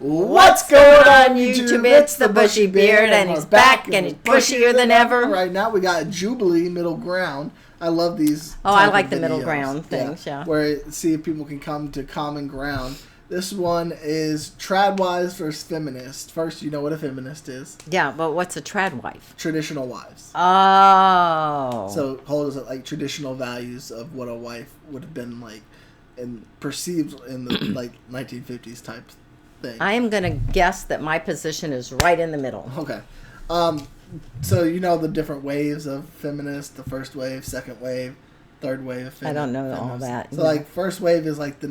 What's going on, YouTube? It's the Bushy Beard, and he's back, and he's bushier than ever. Right now, we got Jubliee, middle ground. I love these. Oh, I like the middle ground things, yeah. Where see if people can come to common ground. This one is Tradwives versus Feminist. First, you know what a feminist is. Yeah, but what's a tradwife? Traditional wives. Oh. So, holds like traditional values of what a wife would have been like, and perceived in the like 1950s type thing. I am going to guess that my position is right in the middle. Okay. So you know the different waves of feminist, the first wave, second wave, third wave of feminist. I don't know all that. So like first wave is like the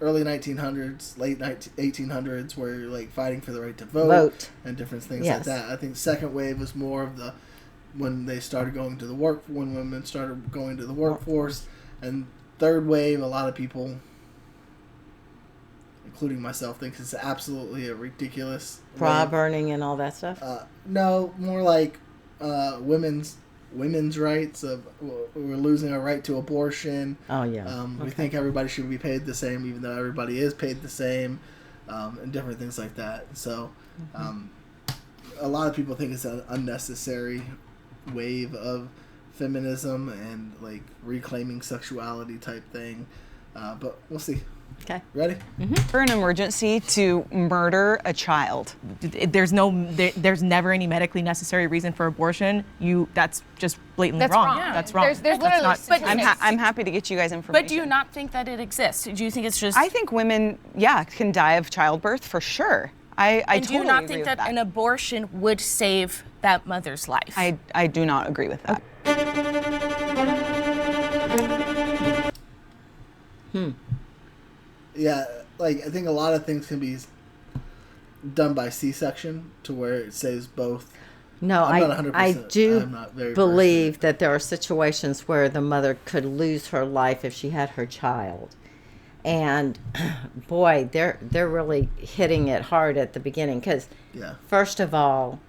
early 1900s, late 1800s, where you're like fighting for the right to vote. And different things like that. I think second wave was more of when they started going to the when women started going to the workforce, and third wave, a lot of people, including myself, thinks it's absolutely a ridiculous bra burning and all that stuff. No, more like women's rights. We're losing our right to abortion. Oh yeah. We think everybody should be paid the same, even though everybody is paid the same, and different things like that. So, a lot of people think it's an unnecessary wave of feminism and like reclaiming sexuality type thing. But we'll see. Okay. Ready? Mm-hmm. For an emergency to murder a child. There's never any medically necessary reason for abortion. That's just blatantly wrong. Yeah. That's wrong. There's literally not, I'm happy to get you guys information. But do you not think that it exists? Do you think it's just... I think women, can die of childbirth for sure. I totally do you not agree think with that an abortion would save that mother's life? I do not agree with that. Yeah, like I think a lot of things can be done by C-section to where it saves both. No, I'm not 100%. I do I'm not very believe that there are situations where the mother could lose her life if she had her child. And boy, they're really hitting it hard at the beginning because first of all,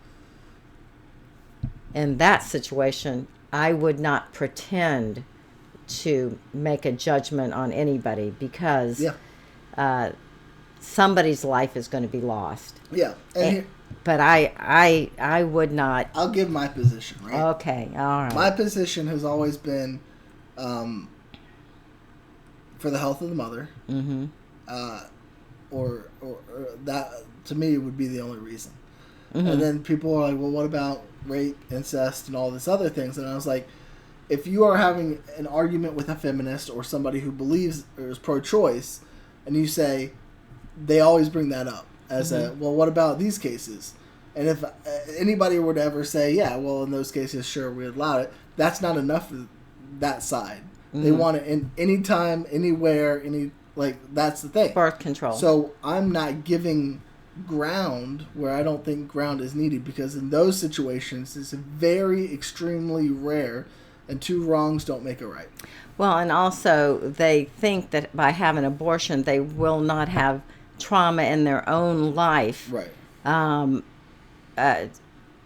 in that situation, I would not pretend to make a judgment on anybody because somebody's life is going to be lost. Yeah. But I would not. I'll give my position, right? Okay, all right. My position has always been for the health of the mother. Mm-hmm. Or that, to me, would be the only reason. Mm-hmm. And then people are like, well, what about rape, incest, and all this other things? And I was like, if you are having an argument with a feminist or somebody who believes or is pro-choice, and you say, they always bring that up as well, what about these cases? And if anybody were to ever say, yeah, well, in those cases, sure, we allow it, that's not enough for that side. They want it in anytime, anywhere, that's the thing. Birth control. So I'm not giving ground where I don't think ground is needed, because in those situations, it's very extremely rare, and two wrongs don't make a right. Well, and also they think that by having abortion, they will not have trauma in their own life, right?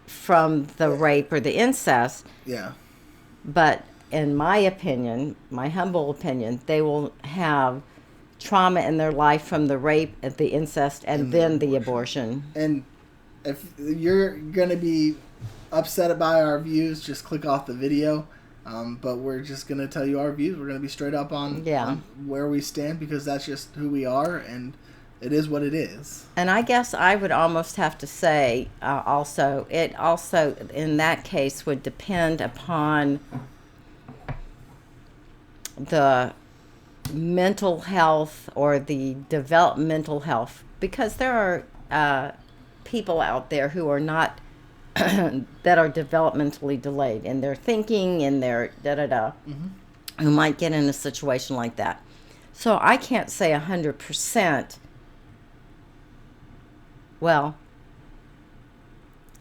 From the rape or the incest. Yeah. But in my opinion, my humble opinion, they will have trauma in their life from the rape, the incest, and then the abortion. And if you're going to be upset by our views, just click off the video. But we're just going to tell you our views. We're going to be straight up on where we stand, because that's just who we are, and it is what it is. And I guess I would almost have to say it also in that case would depend upon the mental health or the developmental health, because there are people out there who are not that are developmentally delayed in their thinking and their who might get in a situation like that. So I can't say 100%. Well,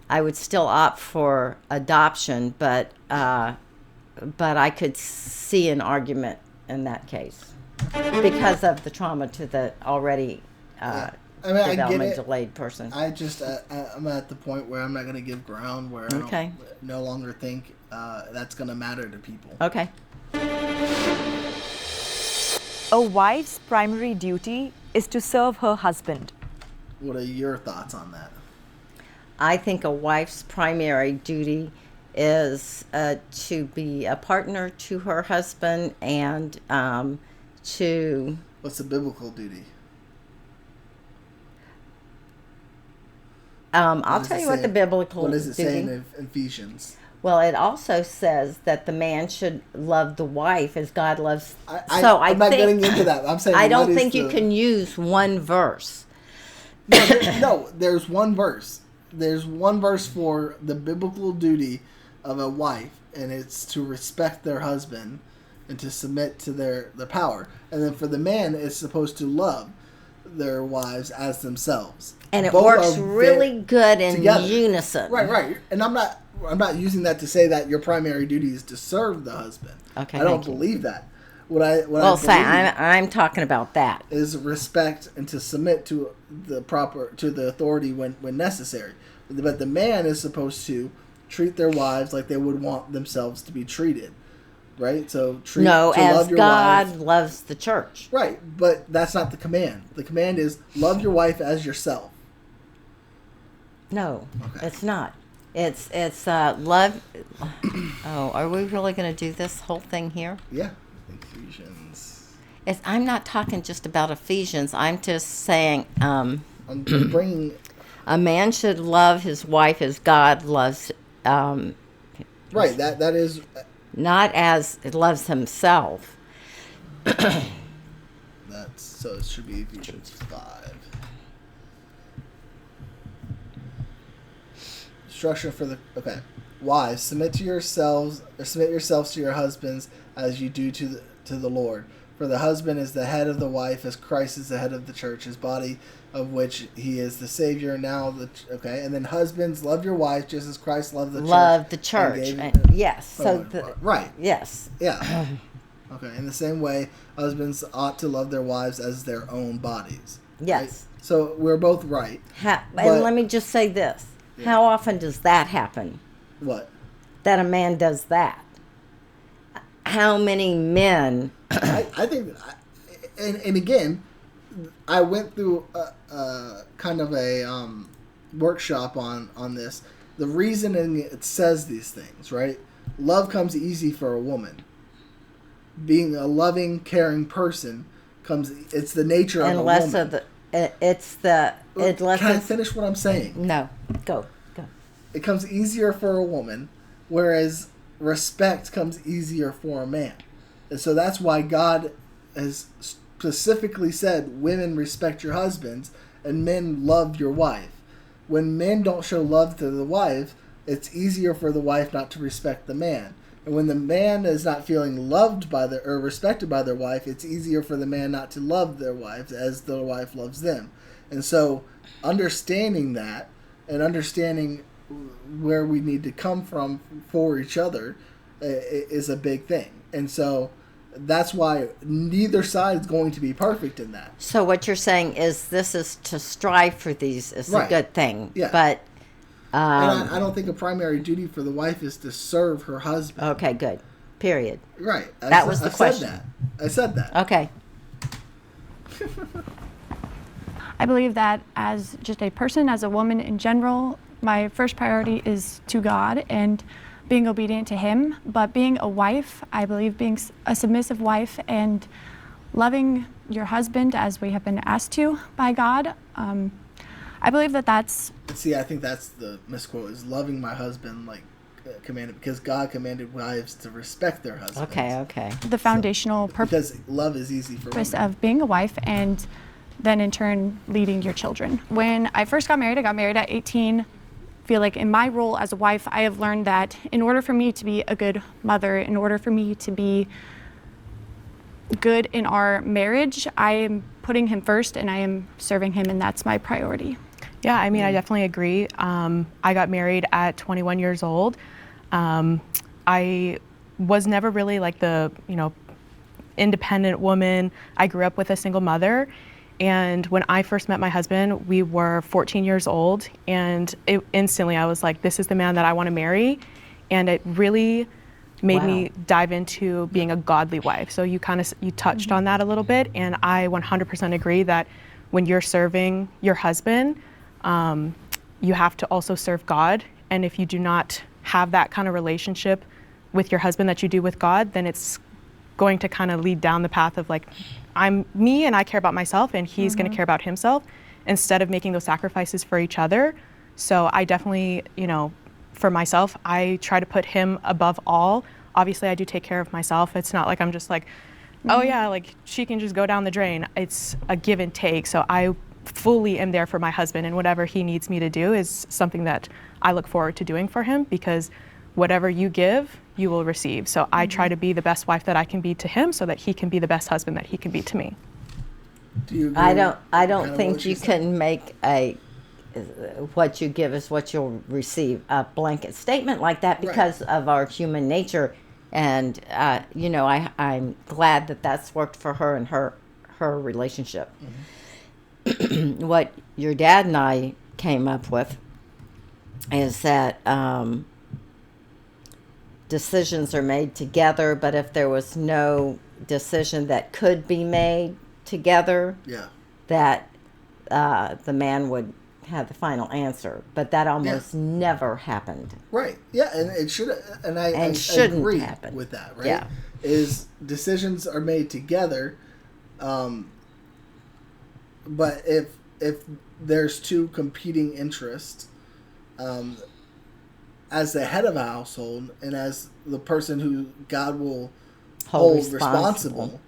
I would still opt for adoption, but I could see an argument in that case because of the trauma to the already development delayed person. I just I'm at the point where I'm not going to give ground where I don't no longer think that's going to matter to people. Okay. A wife's primary duty is to serve her husband. What are your thoughts on that? I think a wife's primary duty is to be a partner to her husband and to. What's the biblical duty? I'll tell you what the biblical What does it duty. say in Ephesians? Well, it also says that the man should love the wife as God loves. I'm not getting into that. I'm saying I don't think you can use one verse. No, there's one verse. There's one verse for the biblical duty of a wife, and it's to respect their husband and to submit to their power. And then for the man, it's supposed to love their wives as themselves. And it Both works are really good in together. unison. Right. And I'm not using that to say that your primary duty is to serve the husband. Okay, I don't thank you. believe that. What I Say believe I'm talking about that. is respect and to submit to the authority when necessary. But the man is supposed to treat their wives like they would want themselves to be treated. Right? So to as love your God wife. loves the church. Right, but that's not the command. The command is love your wife as yourself. No, Okay. it's not. It's love. Oh, are we really going to do this whole thing here? Yeah. Ephesians. I'm not talking just about Ephesians. I'm just saying I'm bringing. a man should love his wife as God loves, Right, that is. not as it loves himself. So it should be Ephesians 5. Instruction for the wives, submit yourselves to your husbands as you do to the Lord. For the husband is the head of the wife, as Christ is the head of the church, his body, of which he is the Savior. And then husbands, love your wife just as Christ loved the church. Love the church. Yes. Right. Yes. Yeah. Okay. In the same way, husbands ought to love their wives as their own bodies. Yes. Right? So we're both right. And But- let me just say this. Yeah. How often does that happen? What? That a man does that? How many men? I think, and again, I went through a kind of a workshop on this. The reasoning it says these things, right? Love comes easy for a woman. Being a loving, caring person it's the nature of a woman. Can I finish what I'm saying? No, go. It comes easier for a woman, whereas respect comes easier for a man. And so that's why God has specifically said, women respect your husbands and men love your wife. When men don't show love to the wife, it's easier for the wife not to respect the man. And when the man is not feeling loved by or respected by their wife, it's easier for the man not to love their wives as the wife loves them. And so understanding that and understanding where we need to come from for each other is a big thing. And so that's why neither side is going to be perfect in that. So what you're saying is this is to strive for these is a good thing. Yeah. But and I don't think a primary duty for the wife is to serve her husband. okay, good. Period. Right. That was the question. I said that. Okay. I believe that as just a person, as a woman in general, my first priority is to God and being obedient to Him. But being a wife, I believe being a submissive wife and loving your husband as we have been asked to by God, I believe that that's... See, I think that's the misquote, is loving my husband like commanded, because God commanded wives to respect their husbands. Okay. the foundational purpose Because love is easy for women. of being a wife and then in turn leading your children. When I first got married, I got married at 18. I feel like in my role as a wife, I have learned that in order for me to be a good mother, in order for me to be good in our marriage, I am putting him first and I am serving him, and that's my priority. Yeah, I mean, I definitely agree. I got married at 21 years old. I was never really like the, independent woman. I grew up with a single mother. And when I first met my husband, we were 14 years old. And instantly I was like, this is the man that I want to marry. And it really made me dive into being a godly wife. So you touched on that a little bit. And I 100% agree that when you're serving your husband, you have to also serve God. And if you do not have that kind of relationship with your husband that you do with God, then it's going to kind of lead down the path of like, I'm me and I care about myself, and he's going to care about himself, instead of making those sacrifices for each other. So I definitely, for myself, I try to put him above all. Obviously, I do take care of myself. It's not like I'm just like, oh yeah, like she can just go down the drain. It's a give and take. So I fully am there for my husband, and whatever he needs me to do is something that I look forward to doing for him, because whatever you give, you will receive. So I try to be the best wife that I can be to him, so that he can be the best husband that he can be to me. Do you agree I with don't kind of think what she you said? can make a what you give is what you'll receive, a blanket statement like that, because of our human nature. And I'm glad that that's worked for her and her relationship. What your dad and I came up with is that decisions are made together, but if there was no decision that could be made together, Yeah. that the man would have the final answer. But that almost never happened. Right. Yeah, and it should, and I shouldn't agree happen. with that. Right. Yeah. Is decisions are made together, but if there's two competing interests, as the head of a household and as the person who God will hold responsible,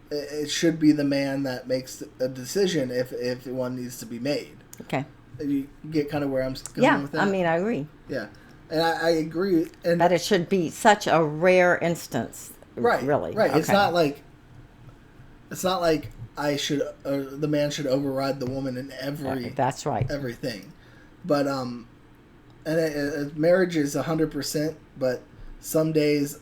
it should be the man that makes a decision if one needs to be made. Okay. You get kind of where I'm going with that? I mean, I agree. Yeah. And I agree. And But it should be such a rare instance. right, Really. right. Okay. It's not like the man should override the woman in That's right. everything. But marriage is 100%. But some days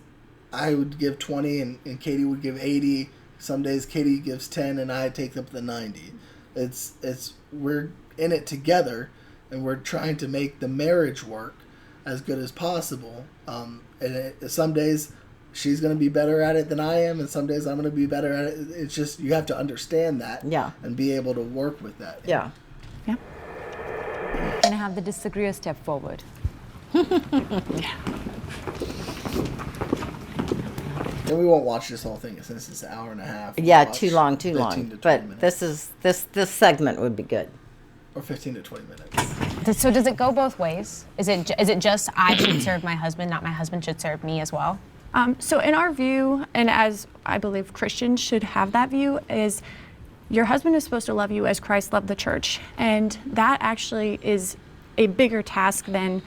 I would give 20 and Katie would give 80. Some days Katie gives 10 and I take up the 90. It's we're in it together, and we're trying to make the marriage work as good as possible. Some days she's going to be better at it than I am, and some days I'm going to be better at it. It's just you have to understand that, and be able to work with that. Yeah. Yeah. Can I have the disagreeer step forward? And we won't watch this whole thing since it's an hour and a half. We'll Yeah, watch too long. 15 to 20 But minutes. this segment would be good. Or 15 to 20 minutes. So does it go both ways? Is it just I should serve my husband, not my husband should serve me as well? So in our view, and as I believe Christians should have that view, is your husband is supposed to love you as Christ loved the church. And that actually is a bigger task than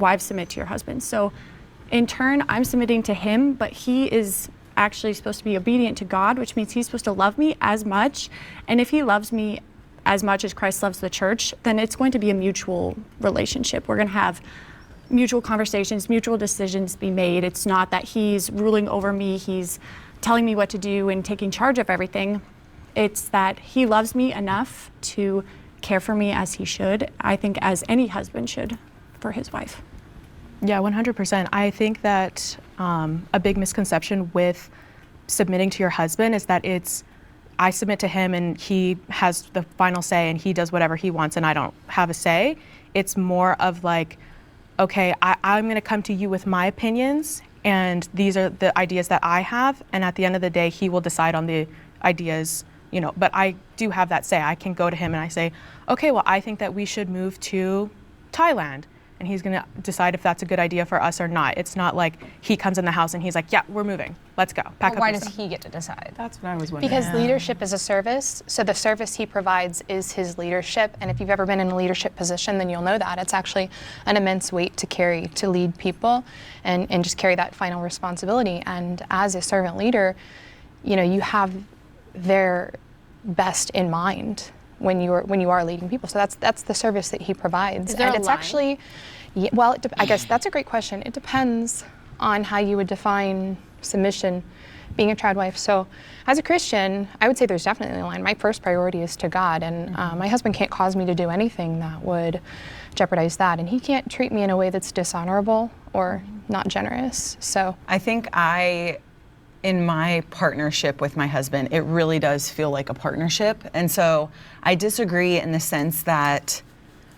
wives submit to your husband. So in turn, I'm submitting to him, but he is actually supposed to be obedient to God, which means he's supposed to love me as much. And if he loves me as much as Christ loves the church, then it's going to be a mutual relationship. We're going to have mutual conversations, mutual decisions be made. It's not that he's ruling over me, he's telling me what to do and taking charge of everything. It's that he loves me enough to care for me as he should, I think as any husband should for his wife. Yeah, 100%. I think that a big misconception with submitting to your husband is that I submit to him and he has the final say and he does whatever he wants and I don't have a say. It's more of like, okay, I'm going to come to you with my opinions and these are the ideas that I have, and at the end of the day, he will decide on the ideas, but I do have that say. I can go to him and I say, okay, well, I think that we should move to Thailand. And he's going to decide if that's a good idea for us or not. It's not like he comes in the house and he's like, yeah, we're moving. Let's go. Pack up Why your does stuff. he get to decide? That's what I was wondering. Because leadership is a service, so the service he provides is his leadership. And if you've ever been in a leadership position, then you'll know that. It's actually an immense weight to carry, to lead people and just carry that final responsibility. And as a servant leader, you have their best in mind when you are leading people. So that's the service that he provides. Is there and a it's line? actually, I guess that's a great question. It depends on how you would define submission, being a Tradwife. So as a Christian, I would say there's definitely a line. My first priority is to God, and my husband can't cause me to do anything that would jeopardize that, and he can't treat me in a way that's dishonorable or not generous. So I think I in my partnership with my husband, it really does feel like a partnership. And so I disagree in the sense that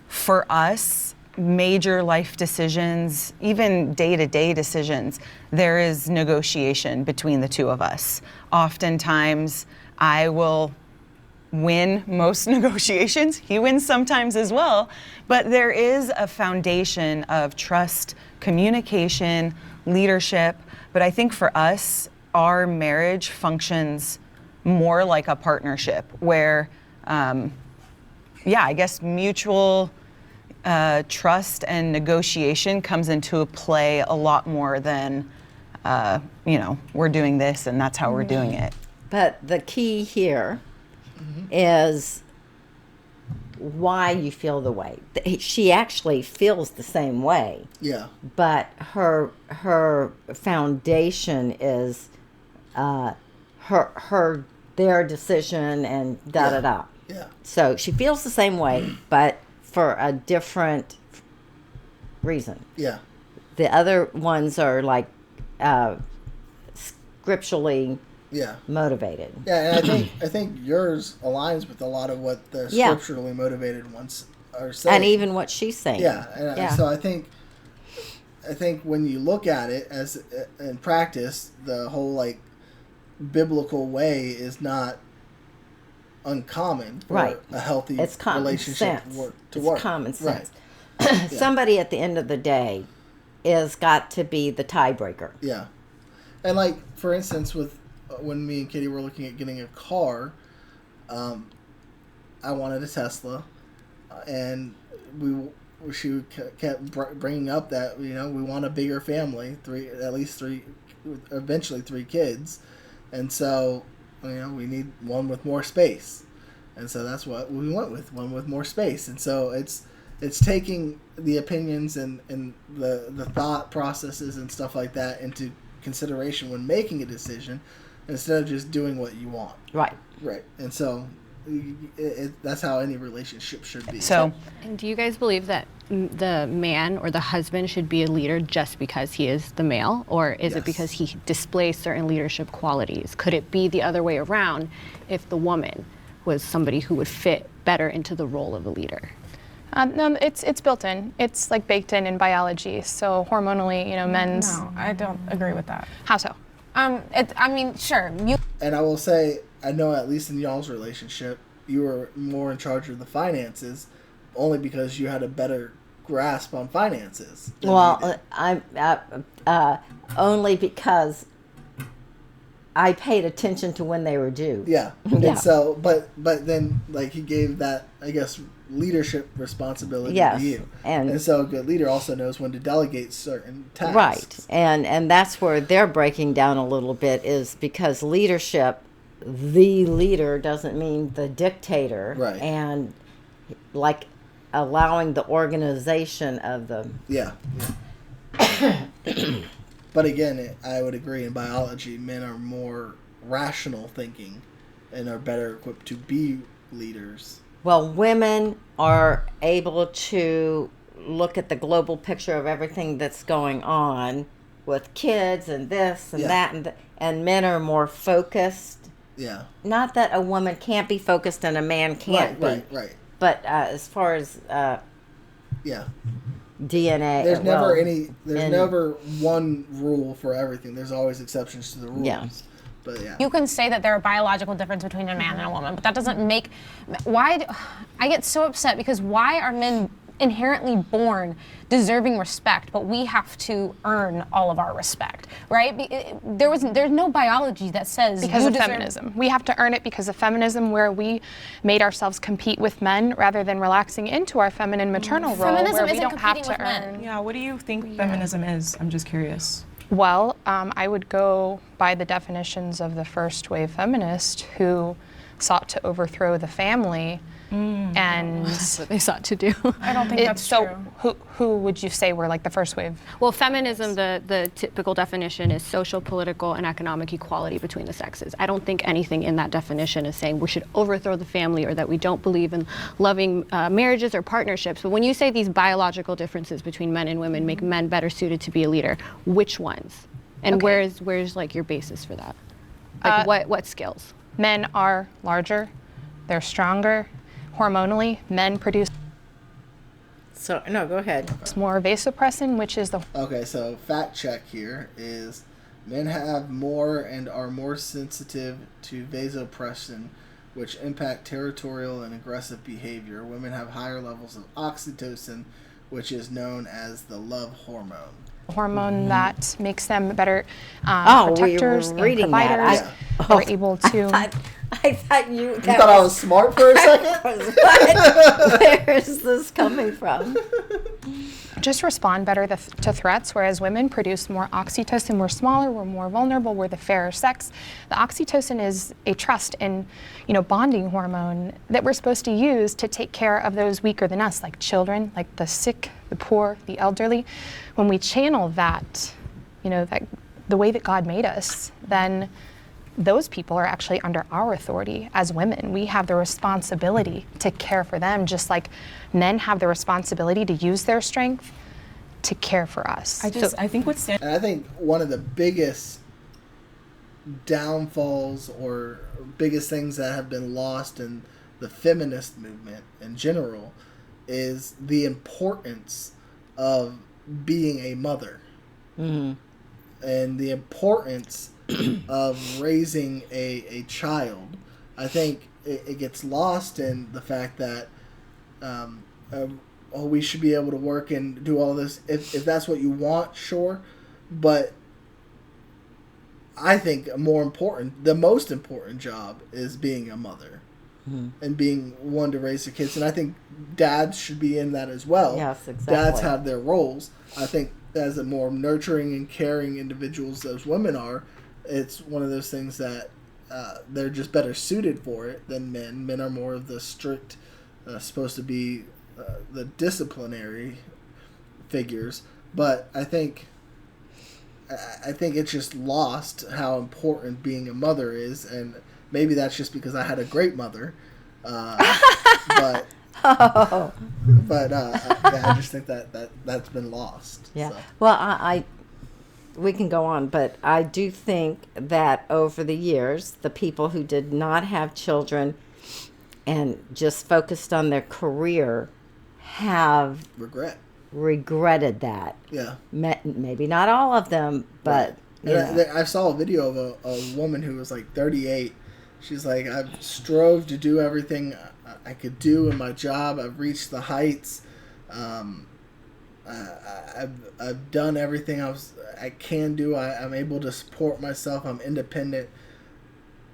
for us, major life decisions, even day-to-day decisions, there is negotiation between the two of us. Oftentimes, I will win most negotiations. He wins sometimes as well. But there is a foundation of trust, communication, leadership. But I think for us, our marriage functions more like a partnership where, I guess mutual trust and negotiation comes into play a lot more than, we're doing this and that's how we're doing it. But the key here is why you feel the way. She actually feels the same way. Yeah. But her foundation is their decision and da da da. Yeah. So she feels the same way, but for a different reason. Yeah. The other ones are like scripturally motivated. Yeah, and I think yours aligns with a lot of what the scripturally motivated ones are saying. And even what she's saying. Yeah, and so I think when you look at it as in practice, the whole like biblical way is not uncommon for a healthy relationship to work. It's common sense. Right. Somebody at the end of the day is got to be the tiebreaker. Yeah. And like, for instance, with when me and Katie were looking at getting a car, I wanted a Tesla, and she kept bringing up that, we want a bigger family, eventually three kids, and so, we need one with more space, and so that's what we went with, one with more space. And so it's taking the opinions and the thought processes and stuff like that into consideration when making a decision, instead of just doing what you want. Right. And so that's how any relationship should be. So, and do you guys believe that the man or the husband should be a leader just because he is the male, or is it because he displays certain leadership qualities? Could it be the other way around if the woman was somebody who would fit better into the role of a leader? No, it's built in. It's like baked in biology. So hormonally, men's. No, I don't agree with that. How so? Sure. And I will say, I know at least in y'all's relationship, you were more in charge of the finances, only because you had a better grasp on finances. Well, I'm only because I paid attention to when they were due. Yeah. And so, but then, like, he gave that, I guess, leadership responsibility to you. And so a good leader also knows when to delegate certain tasks. Right. And that's where they're breaking down a little bit, is because leadership, the leader doesn't mean the dictator. Right. And like allowing the organization of the... Yeah. But again, I would agree, in biology, men are more rational thinking and are better equipped to be leaders. Well, women are able to look at the global picture of everything that's going on with kids and this and that, and men are more focused. Yeah. Not that a woman can't be focused and a man can't be. Right. But as far as DNA, there's never one rule for everything. There's always exceptions to the rules. Yeah. But yeah. You can say that there are biological difference between a man and a woman, but that doesn't make... I get so upset because why are men inherently born deserving respect, but we have to earn all of our respect, right? There's no biology that says because of feminism. We have to earn it because of feminism, where we made ourselves compete with men rather than relaxing into our feminine maternal role, feminism where we isn't don't have competing to with earn. men. Yeah, what do you think feminism is? I'm just curious. Well, I would go by the definitions of the first wave feminist, who sought to overthrow the family. And that's what they sought to do. I don't think that's true. Who would you say were like the first wave? Well, feminism, the typical definition is social, political, and economic equality between the sexes. I don't think anything in that definition is saying we should overthrow the family or that we don't believe in loving marriages or partnerships. But when you say these biological differences between men and women make men better suited to be a leader, which ones? And Okay. where's like your basis for that? Like what skills? Men are larger, they're stronger. Hormonally, men produce So, no, go ahead. more vasopressin, which is the Okay, so fact check here is men have more and are more sensitive to vasopressin, which impact territorial and aggressive behavior. Women have higher levels of oxytocin, which is known as the love hormone. hormone that makes them better Oh, we were protectors and reading that. providers. They're able to. I thought you. You thought I was smart for a second? Where is this coming from? just respond better to threats, whereas women produce more oxytocin. We're smaller, we're more vulnerable, we're the fairer sex. The oxytocin is a trust and, bonding hormone that we're supposed to use to take care of those weaker than us, like children, like the sick, the poor, the elderly. When we channel that, that the way that God made us, then those people are actually under our authority as women. We have the responsibility to care for them, just like men have the responsibility to use their strength to care for us. I think what's And I think one of the biggest downfalls or biggest things that have been lost in the feminist movement in general is the importance of being a mother. Mm-hmm. And the importance of raising a child. I think it gets lost in the fact that we should be able to work and do all this. If that's what you want, sure. But I think the most important job is being a mother. Mm-hmm. And being one to raise their kids. And I think dads should be in that as well. Yes, exactly. Dads have their roles. I think as a more nurturing and caring individuals as women are, it's one of those things that they're just better suited for it than men. Men are more of the strict, supposed to be the disciplinary figures. But I think it's just lost how important being a mother is, and maybe that's just because I had a great mother. But I just think that's been lost. Yeah. So. Well, we can go on, but I do think that over the years, the people who did not have children and just focused on their career have regretted that. Yeah. Maybe not all of them, but I saw a video of a woman who was like 38. She's like, I've strove to do everything I could do in my job. I've reached the heights. I've done everything I can do. I'm able to support myself. I'm independent,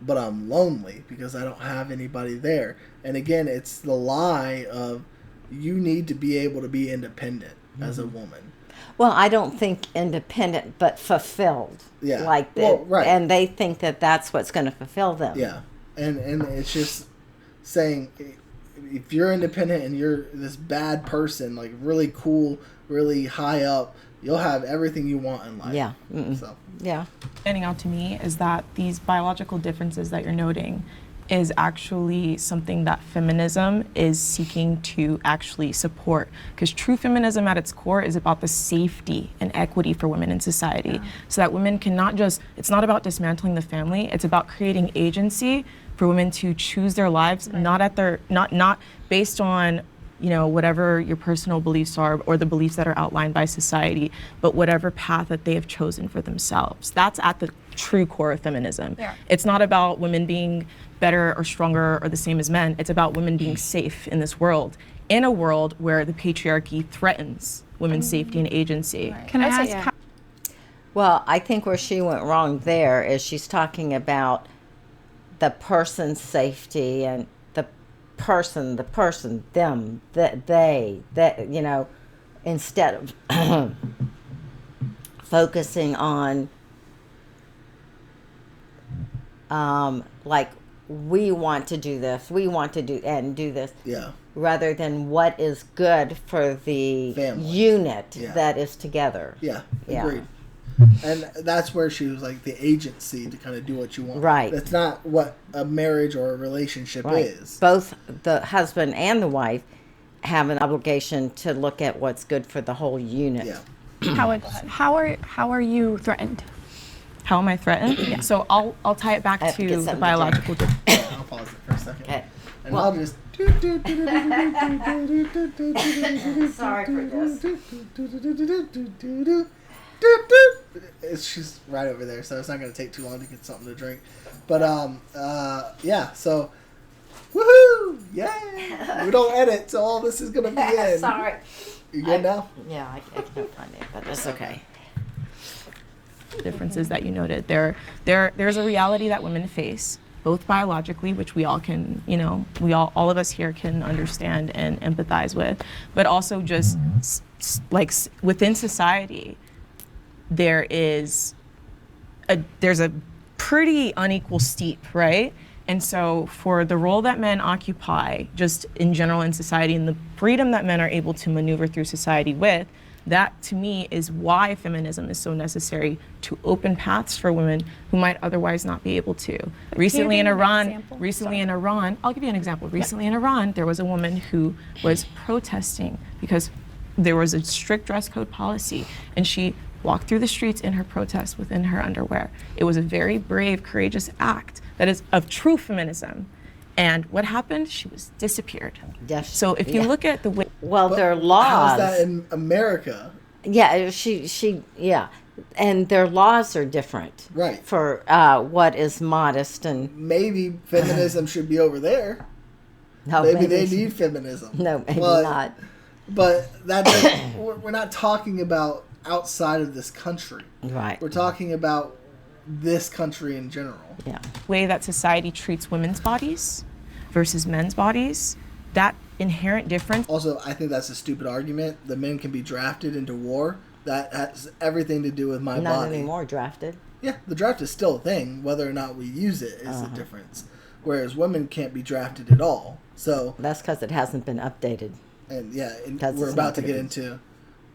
but I'm lonely because I don't have anybody there. And again, it's the lie of you need to be able to be independent as a woman. Well, I don't think independent, but fulfilled. Yeah. Like that. Well, right. And they think that that's what's going to fulfill them. Yeah. And it's just saying, if you're independent and you're this bad person, like really cool, really high up, you'll have everything you want in life. Yeah. So. Yeah. Standing out to me is that these biological differences that you're noting is actually something that feminism is seeking to actually support. Because true feminism at its core is about the safety and equity for women in society. So that women can it's not about dismantling the family, it's about creating agency for women to choose their lives, not based on whatever your personal beliefs are or the beliefs that are outlined by society, but whatever path that they have chosen for themselves. That's at the true core of feminism. Yeah. It's not about women being better or stronger or the same as men. It's about women being safe in this world, in a world where the patriarchy threatens women's safety and agency. Right. Can I ask? Well, I think where she went wrong there is she's talking about the person's safety and the person, them, they, instead of focusing on like we want to do this, we want to do this. Yeah. Rather than what is good for the Family. unit Yeah. that is together. Yeah. Yeah. Agreed. And that's where she was like the agency to kind of do what you want. Right. That's not what a marriage or a relationship is. Both the husband and the wife have an obligation to look at what's good for the whole unit. Yeah. How are you threatened? How am I threatened? Yeah. So I'll tie it back I have to to get the something to biological difference. I'll pause it for a second. Okay. And Well- I'll just. Sorry for this. She's right over there, so it's not going to take too long to get something to drink. But yeah. So, woohoo! Yay! We don't edit, so all this is going to be in. Sorry. You good now? Yeah, I can't find it, but it's okay. Differences that you noted. There's a reality that women face, both biologically, which we all can, all of us here can understand and empathize with, but also just within society, there's a pretty unequal steep, right? And so for the role that men occupy, just in general in society, and the freedom that men are able to maneuver through society with, that to me is why feminism is so necessary, to open paths for women who might otherwise not be able to. Recently in Iran, I'll give you an example. Recently in Iran, there was a woman who was protesting because there was a strict dress code policy, and she walked through the streets in her protest within her underwear. It was a very brave, courageous act that is of true feminism. And what happened? She was disappeared. Yes. So if you look at the way, Well, their laws. How's that in America? Yeah, yeah. And their laws are different. Right. For what is modest and. Maybe feminism should be over there. No, Maybe they need feminism. No, maybe But- not. But that doesn't, we're not talking about outside of this country. Right. We're talking about this country in general. Yeah. way that society treats women's bodies versus men's bodies, that inherent difference. Also, I think that's a stupid argument. The men can be drafted into war. That has everything to do with my Not body. anymore drafted. Yeah, the draft is still a thing. Whether or not we use it is the difference. Whereas women can't be drafted at all. So, That's because it hasn't been updated. and yeah, and That's we're not about to gonna get be- into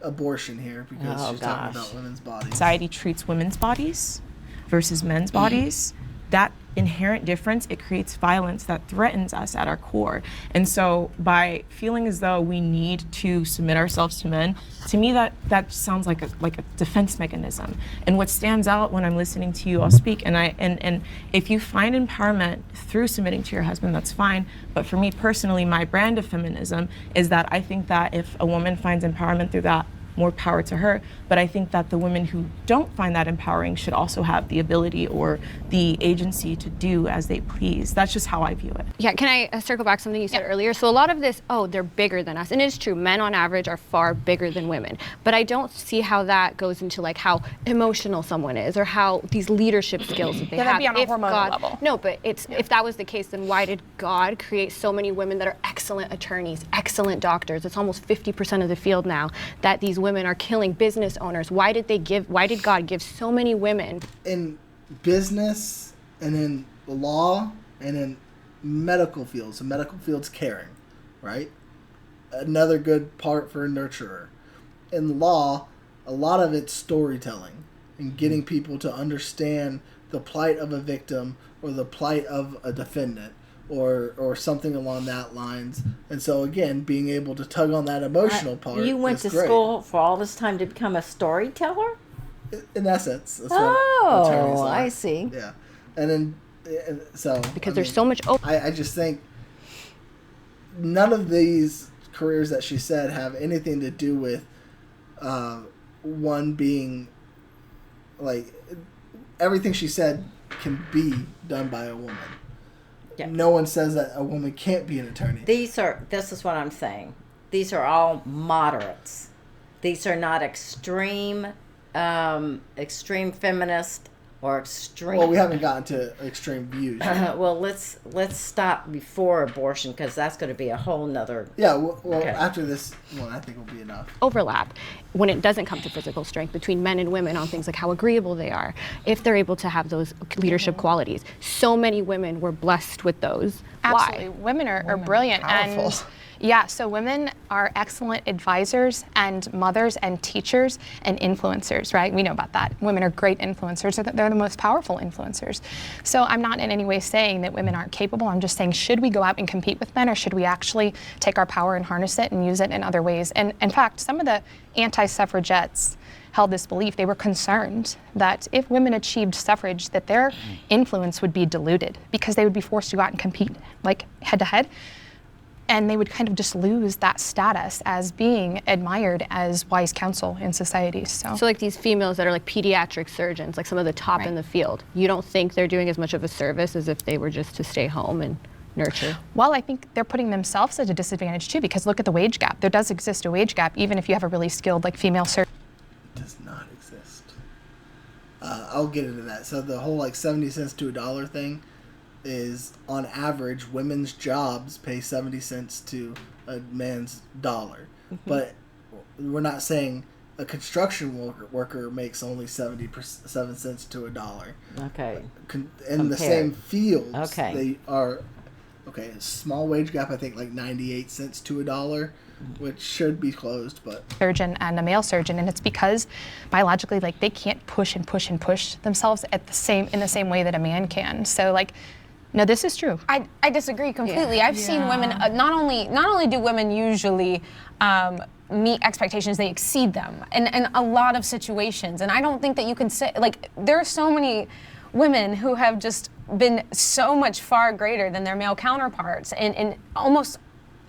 abortion here because Oh, she's talking gosh. about women's bodies. Society treats women's bodies versus men's bodies. That inherent difference, it creates violence that threatens us at our core. And so by feeling as though we need to submit ourselves to men, to me that sounds like a defense mechanism. And what stands out when I'm listening to you all speak, and if you find empowerment through submitting to your husband, that's fine. But for me personally, my brand of feminism is that I think that if a woman finds empowerment through that, more power to her. But I think that the women who don't find that empowering should also have the ability or the agency to do as they please. That's just how I view it. Yeah, can I circle back something you said earlier? So a lot of this, they're bigger than us. And it is true, men on average are far bigger than women. But I don't see how that goes into like how emotional someone is or how these leadership skills that they have. that'd be on a If hormonal God- level. No, but if that was the case, then why did God create so many women that are excellent attorneys, excellent doctors? It's almost 50% of the field now that these women are killing business owners. Why did God give so many women? In business and in law and in medical fields, the medical field's caring, right? Another good part for a nurturer. In law, a lot of it's storytelling and getting people to understand the plight of a victim or the plight of a defendant or something along that lines. And so again, being able to tug on that emotional part. You went to is great. school for all this time to become a storyteller? In essence, that's what attorneys Oh, are. I see. Yeah, and then so Because there's so much I just think none of these careers that she said have anything to do with one being like everything she said can be done by a woman. Yeah. No one says that a woman can't be an attorney. This is what I'm saying. These are all moderates. These are not extreme feminist or extreme. Well, we haven't gotten to extreme views yet. Well, let's stop before abortion because that's going to be a whole nother. Yeah, well Okay. after this one, I think will be enough. overlap when it doesn't come to physical strength between men and women on things like how agreeable they are, if they're able to have those leadership qualities. So many women were blessed with those. Absolutely. Why? Women are brilliant. powerful. And Yeah, so women are excellent advisors and mothers and teachers and influencers, right? We know about that. Women are great influencers. They're the most powerful influencers. So I'm not in any way saying that women aren't capable. I'm just saying, should we go out and compete with men, or should we actually take our power and harness it and use it in other ways? And in fact, some of the anti-suffragettes held this belief. They were concerned that if women achieved suffrage, that their influence would be diluted because they would be forced to go out and compete like head to head. And they would kind of just lose that status as being admired as wise counsel in society. So like these females that are like pediatric surgeons, like some of the top in the field, you don't think they're doing as much of a service as if they were just to stay home and nurture? Well, I think they're putting themselves at a disadvantage too, because look at the wage gap. There does exist a wage gap, even if you have a really skilled like female surgeon. Does not exist. I'll get into that. So the whole like 70 cents to $1 thing is, on average, women's jobs pay 70 cents to a man's dollar. But we're not saying a construction worker makes only 77 cents to $1. Okay. In the same fields, Okay. they are, okay, a small wage gap, I think like 98 cents to $1, which should be closed, but Surgeon and a male surgeon, and it's because biologically, like, they can't push and push and push themselves in the same way that a man can. So like, no, this is true. I disagree completely. I've seen women, not only do women usually meet expectations, they exceed them in a lot of situations. And I don't think that you can say, like, there are so many women who have just been so much far greater than their male counterparts in almost,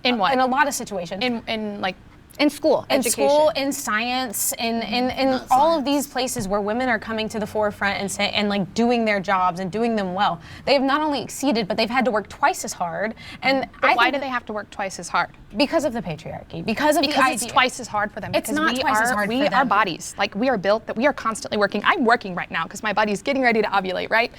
in what? In a lot of situations. In like, in school, in education. school, in science, in all of these places where women are coming to the forefront and like doing their jobs and doing them well. They have not only exceeded, but they've had to work twice as hard. And but why do they have to work twice as hard? Because of the patriarchy. Because it's twice as hard for them. It's because not twice as hard for them. Our bodies, like, we are built that we are constantly working. I'm working right now because my body is getting ready to ovulate, right?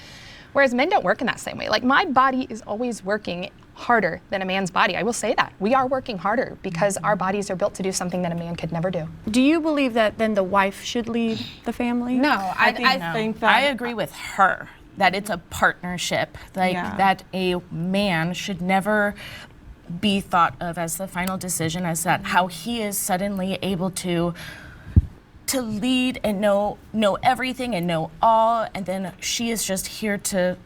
Whereas men don't work in that same way. Like, my body is always working harder than a man's body. I will say that. We are working harder because our bodies are built to do something that a man could never do. Do you believe that then the wife should lead the family? No, I think that I agree with her that it's a partnership, like that a man should never be thought of as the final decision, as that how he is suddenly able to lead and know everything and know all, and then she is just here to,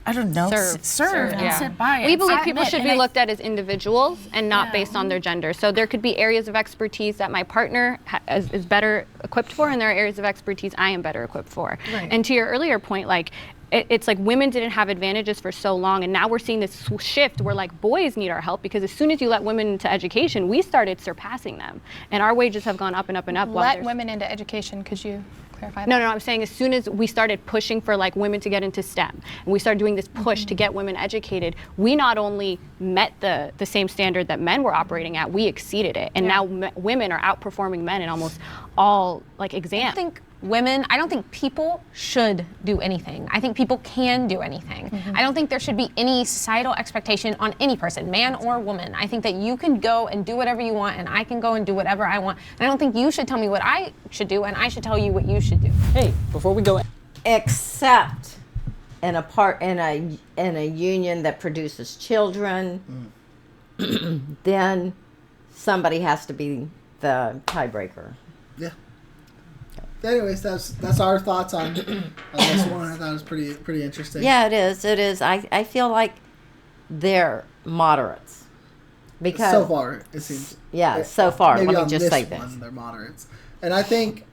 I don't know, serve and sit by. We believe people should be looked at as individuals and not based on their gender. So there could be areas of expertise that my partner is better equipped for, and there are areas of expertise I am better equipped for. Right. And to your earlier point, like, it's like women didn't have advantages for so long, and now we're seeing this shift where like boys need our help, because as soon as you let women into education, we started surpassing them, and our wages have gone up and up and up. Let women into education, could you clarify that? No, I'm saying as soon as we started pushing for like women to get into STEM, and we started doing this push to get women educated, we not only met the same standard that men were operating at, we exceeded it, and now women are outperforming men in almost all like exams. I don't think people should do anything. I think people can do anything. I don't think there should be any societal expectation on any person, man or woman. I think that you can go and do whatever you want, and I can go and do whatever I want. And I don't think you should tell me what I should do, and I should tell you what you should do. Hey, before we go, except in a union that produces children, then somebody has to be the tiebreaker. Yeah. Anyways, that's our thoughts on this one. I thought it was pretty interesting. Yeah, it is. It is. I feel like they're moderates because so far it seems. Yeah, so far. Maybe Let on me just this say this: one, they're moderates, and I think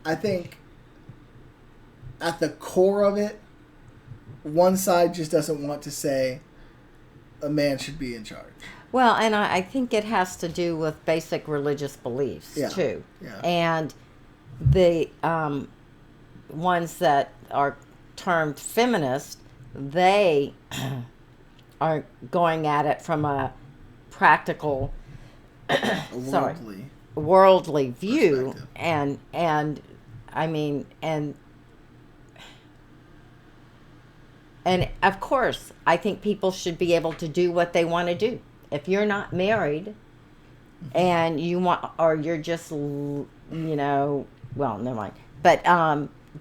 at the core of it, one side just doesn't want to say a man should be in charge. Well, and I think it has to do with basic religious beliefs too, and the ones that are termed feminist, they are going at it from a practical, worldly view, and I mean, and of course, I think people should be able to do what they want to do. If you're not married, and you want, or you're just, well, never mind. But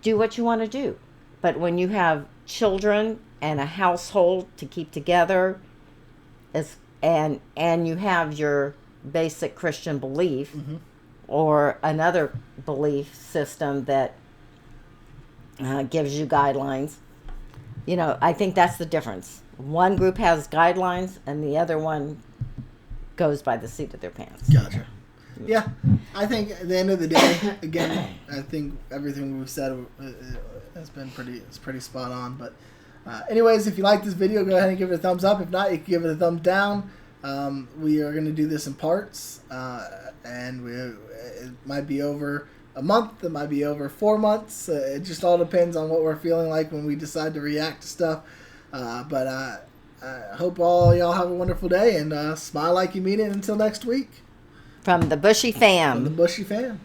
do what you want to do. But when you have children and a household to keep together, as and you have your basic Christian belief, or another belief system that gives you guidelines. You know, I think that's the difference. One group has guidelines, and the other one goes by the seat of their pants. Gotcha. Yeah, I think at the end of the day, again, I think everything we've said has been pretty spot on. But anyways, if you like this video, go ahead and give it a thumbs up. If not, you can give it a thumbs down. We are going to do this in parts, and it might be over a month. It might be over 4 months. It just all depends on what we're feeling like when we decide to react to stuff. But I hope all y'all have a wonderful day, and smile like you mean it until next week. From the Bushy fam. From the Bushy fam.